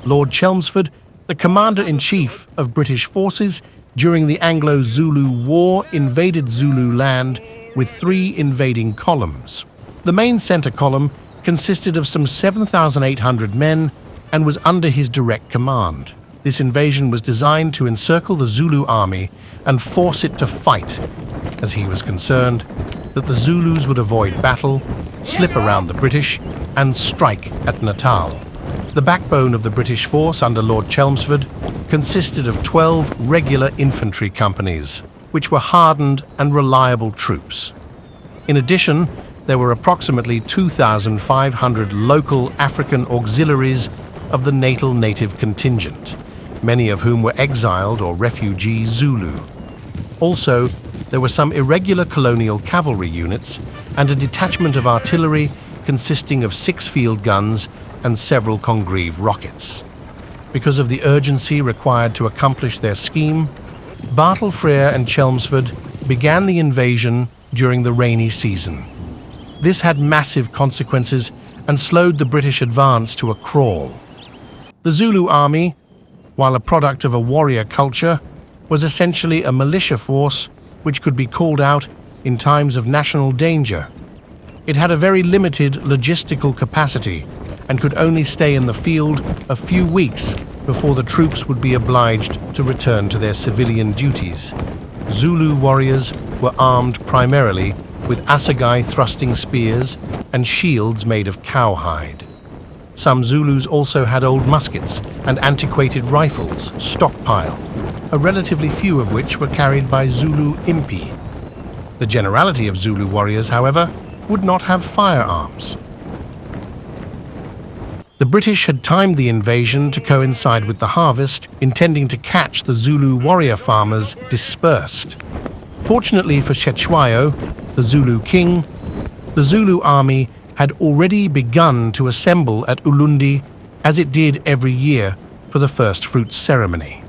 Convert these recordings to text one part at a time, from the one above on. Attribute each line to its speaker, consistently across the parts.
Speaker 1: Lord Chelmsford, the commander-in-chief of British forces during the Anglo-Zulu War, invaded Zulu land with 3 invading columns. The main centre column consisted of some 7,800 men and was under his direct command. This invasion was designed to encircle the Zulu army and force it to fight, as he was concerned that the Zulus would avoid battle, slip around the British, and strike at Natal. The backbone of the British force under Lord Chelmsford consisted of 12 regular infantry companies, which were hardened and reliable troops. In addition, there were approximately 2,500 local African auxiliaries of the native contingent, many of whom were exiled or refugee Zulu. Also, there were some irregular colonial cavalry units and a detachment of artillery consisting of 6 field guns and several Congreve rockets. Because of the urgency required to accomplish their scheme, Bartle Frere and Chelmsford began the invasion during the rainy season. This had massive consequences and slowed the British advance to a crawl. The Zulu army, while a product of a warrior culture, was essentially a militia force which could be called out in times of national danger. It had a very limited logistical capacity and could only stay in the field a few weeks before the troops would be obliged to return to their civilian duties. Zulu warriors were armed primarily with assegai thrusting spears and shields made of cowhide. Some Zulus also had old muskets and antiquated rifles stockpiled, a relatively few of which were carried by Zulu impi. The generality of Zulu warriors, however, would not have firearms. The British had timed the invasion to coincide with the harvest, intending to catch the Zulu warrior farmers dispersed. Fortunately for Cetshwayo, the Zulu king, the Zulu army had already begun to assemble at Ulundi, as it did every year for the first fruits ceremony.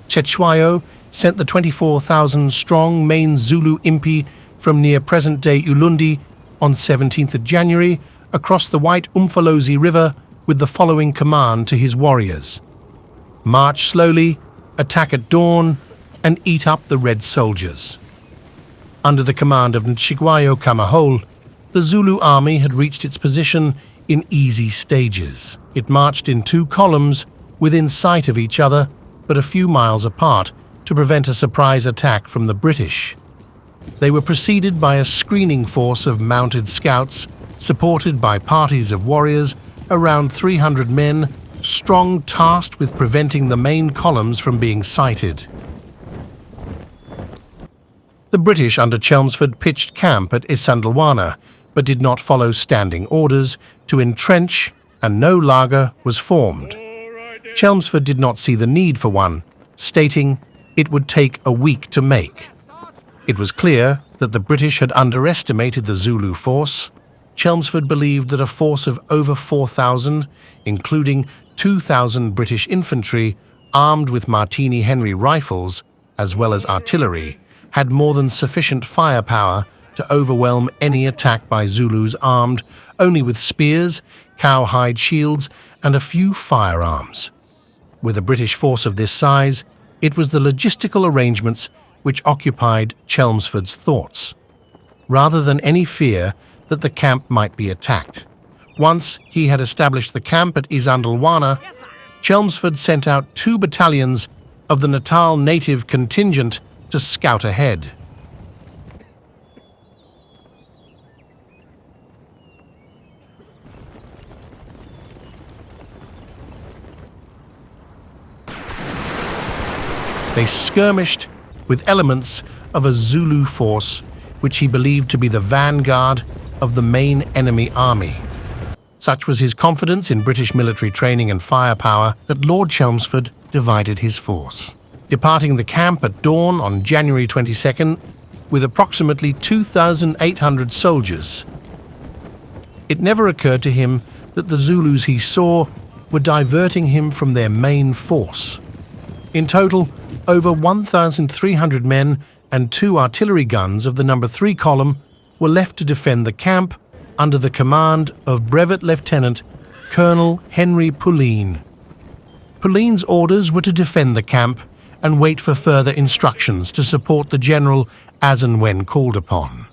Speaker 1: Cetshwayo sent the 24,000-strong main Zulu impi from near present-day Ulundi on 17th of January across the White Umfolozi River with the following command to his warriors: march slowly, attack at dawn, and eat up the red soldiers. Under the command of Cetshwayo Kamahole, the Zulu army had reached its position in easy stages. It marched in 2 columns within sight of each other, but a few miles apart, to prevent a surprise attack from the British. They were preceded by a screening force of mounted scouts, supported by parties of warriors, around 300 men, strong, tasked with preventing the main columns from being sighted. The British under Chelmsford pitched camp at Isandlwana, but did not follow standing orders to entrench, and no laager was formed. Chelmsford did not see the need for one, stating it would take a week to make. It was clear that the British had underestimated the Zulu force. Chelmsford believed that a force of over 4,000, including 2,000 British infantry armed with Martini Henry rifles, as well as artillery, had more than sufficient firepower to overwhelm any attack by Zulus armed only with spears, cowhide shields, and a few firearms. With a British force of this size, it was the logistical arrangements which occupied Chelmsford's thoughts, rather than any fear that the camp might be attacked. Once he had established the camp at Isandlwana, Chelmsford sent out 2 battalions of the Natal native contingent to scout ahead. They skirmished with elements of a Zulu force which he believed to be the vanguard of the main enemy army. Such was his confidence in British military training and firepower that Lord Chelmsford divided his force, departing the camp at dawn on January 22nd with approximately 2,800 soldiers. It never occurred to him that the Zulus he saw were diverting him from their main force. In total, over 1,300 men and 2 artillery guns of the No. 3 column were left to defend the camp under the command of Brevet Lieutenant Colonel Henry Pulleine. Pulleine's orders were to defend the camp and wait for further instructions to support the general as and when called upon.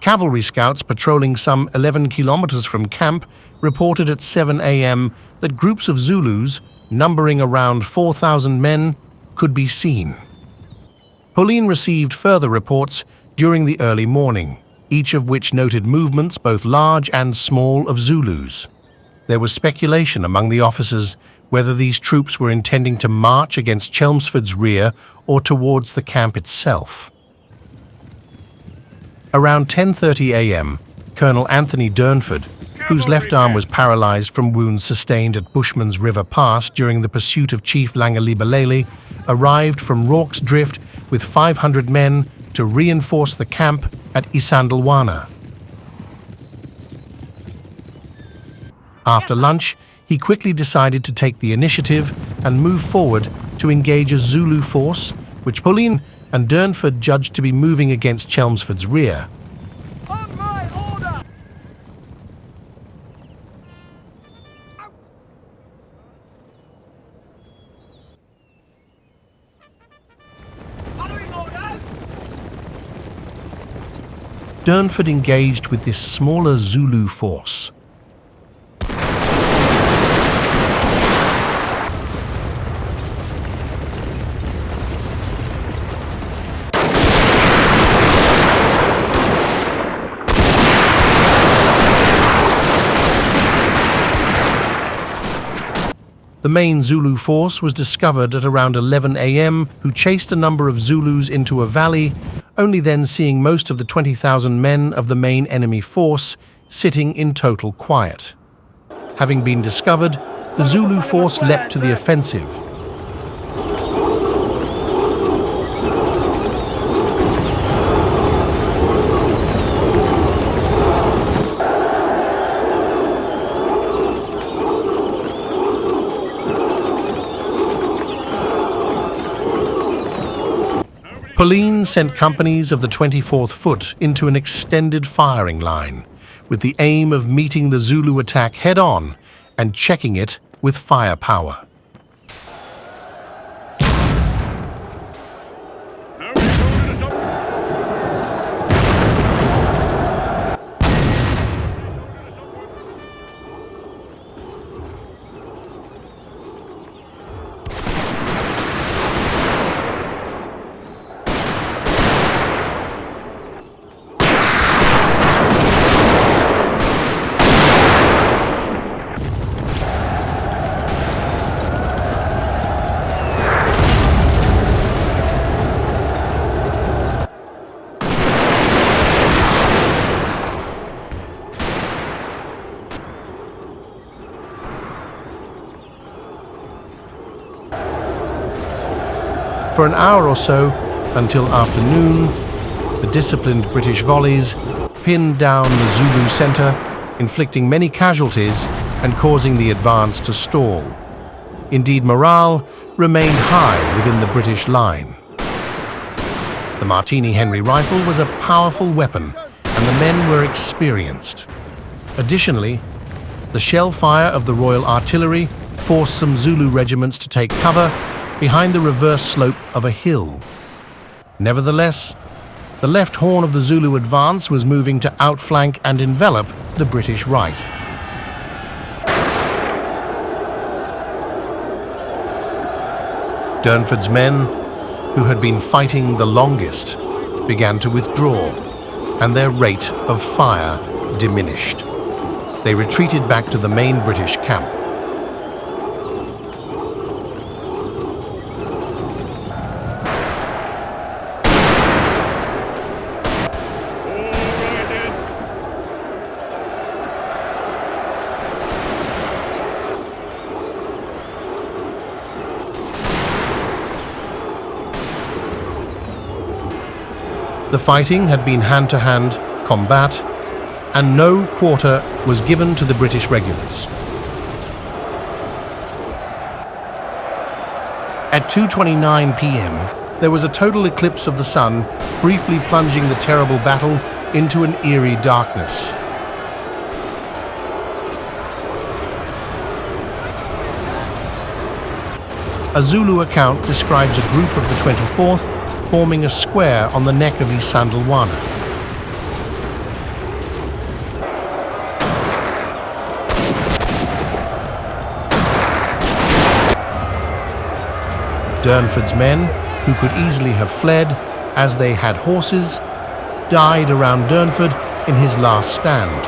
Speaker 1: Cavalry scouts patrolling some 11 kilometers from camp reported at 7 a.m. that groups of Zulus, numbering around 4,000 men, could be seen. Pulleine received further reports during the early morning, each of which noted movements both large and small of Zulus. There was speculation among the officers whether these troops were intending to march against Chelmsford's rear or towards the camp itself. Around 10:30 a.m., Colonel Anthony Durnford, whose left arm was paralyzed from wounds sustained at Bushman's River Pass during the pursuit of Chief Langalibalele, arrived from Rorke's Drift with 500 men to reinforce the camp at Isandlwana. After lunch, he quickly decided to take the initiative and move forward to engage a Zulu force, which Pulleine and Durnford judged to be moving against Chelmsford's rear.
Speaker 2: On my order! Following orders!
Speaker 1: Durnford engaged with this smaller Zulu force. The main Zulu force was discovered at around 11 a.m., who chased a number of Zulus into a valley, only then seeing most of the 20,000 men of the main enemy force sitting in total quiet. Having been discovered, the Zulu force leapt to the offensive. Pulleine sent companies of the 24th Foot into an extended firing line, with the aim of meeting the Zulu attack head-on and checking it with firepower. For an hour or so, until afternoon, the disciplined British volleys pinned down the Zulu centre, inflicting many casualties and causing the advance to stall. Indeed, morale remained high within the British line. The Martini Henry rifle was a powerful weapon, and the men were experienced. Additionally, the shell fire of the Royal Artillery forced some Zulu regiments to take cover behind the reverse slope of a hill. Nevertheless, the left horn of the Zulu advance was moving to outflank and envelop the British right. Durnford's men, who had been fighting the longest, began to withdraw, and their rate of fire diminished. They retreated back to the main British camp. The fighting had been hand-to-hand combat, and no quarter was given to the British regulars. At 2:29 p.m., there was a total eclipse of the sun, briefly plunging the terrible battle into an eerie darkness. A Zulu account describes a group of the 24th forming a square on the neck of Isandlwana. Durnford's men, who could easily have fled as they had horses, died around Durnford in his last stand.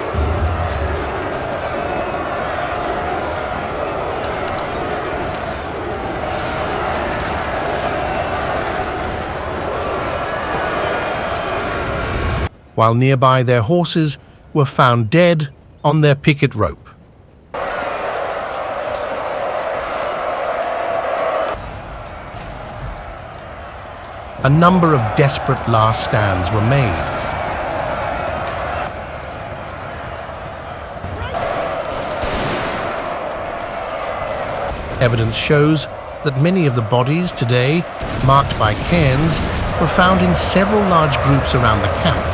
Speaker 1: While nearby their horses were found dead on their picket rope. A number of desperate last stands were made. Evidence shows that many of the bodies today, marked by cairns, were found in several large groups around the camp.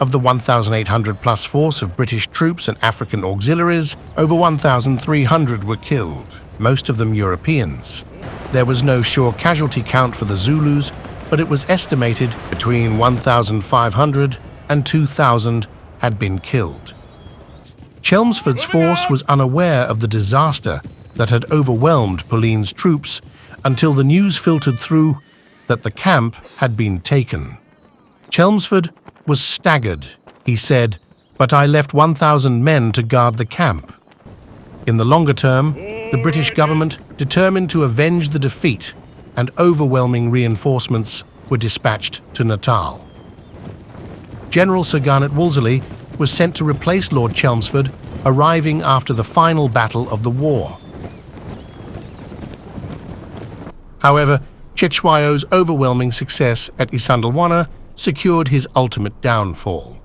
Speaker 1: Of the 1,800 plus force of British troops and African auxiliaries, over 1,300 were killed, most of them Europeans. There was no sure casualty count for the Zulus, but it was estimated between 1,500 and 2,000 had been killed. Chelmsford's force was unaware of the disaster that had overwhelmed Pauline's troops until the news filtered through that the camp had been taken. Chelmsford was staggered. He said, "But I left 1,000 men to guard the camp." In the longer term, the British government determined to avenge the defeat, and overwhelming reinforcements were dispatched to Natal. General Sir Garnet Wolseley was sent to replace Lord Chelmsford, arriving after the final battle of the war. However, Cetshwayo's overwhelming success at Isandlwana secured his ultimate downfall.